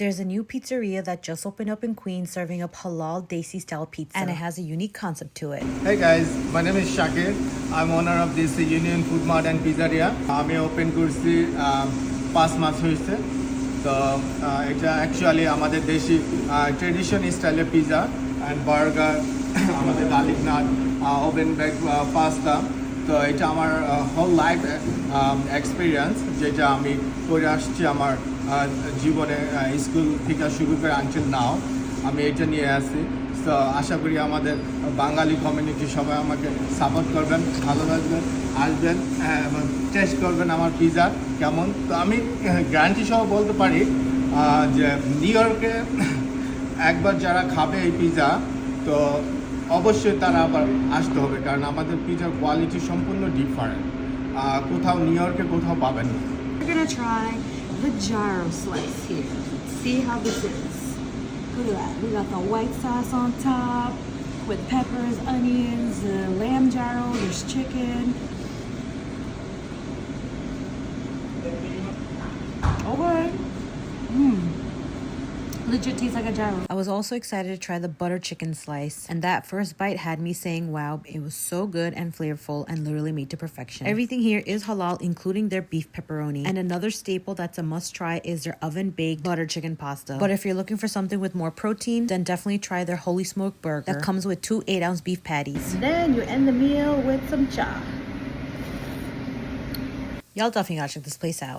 There's a new pizzeria that just opened up in Queens serving up halal Desi style pizza, and it has a unique concept to it. Hey guys, my name is Shakir. I'm owner of this Union Food Mart and Pizzeria. আমি open করছি 5 মাস হয়েছে। তো এটা actually আমাদের দেশি tradition স্টাইলের pizza and burger, আমাদের garlic নান, oven bake pasta. তো এটা আমার হোল লাইফ এক্সপিরিয়েন্স, যেটা আমি করে আসছি আমার জীবনে স্কুল থেকে শুরু করে আনটিল নাও আমি এটা নিয়ে আসি। তো আশা করি আমাদের বাঙালি কমিউনিটি সবাই আমাকে সাপোর্ট করবেন, ভালোবাসবেন, আসবেন এবং টেস্ট করবেন আমার পিজা কেমন। তো আমি গ্যারান্টি সহ বলতে পারি যে নিউ ইয়র্কে একবার যারা খাবে এই পিজা, তো অবশ্যই তারা আবার আসতে হবে, কারণ আমাদের পিজার কোয়ালিটি সম্পূর্ণ ডিফারেন্ট, কোথাও নিউ ইয়র্কে কোথাও পাবেন না। We're gonna try the gyro slice here. See how this is. Look at that. We got the white sauce on top with peppers, onions, the lamb gyro, there's chicken. Okay. Legit tastes like a gyro. I was also excited to try the butter chicken slice, and that first bite had me saying wow, it was so good and flavorful and literally made to perfection. Everything here is halal, including their beef pepperoni. And another staple that's a must try is their oven baked butter chicken pasta. But if you're looking for something with more protein, then definitely try their holy smoke burger that comes with 2 8-ounce beef patties. Then you end the meal with some cha. Y'all definitely gotta check this place out.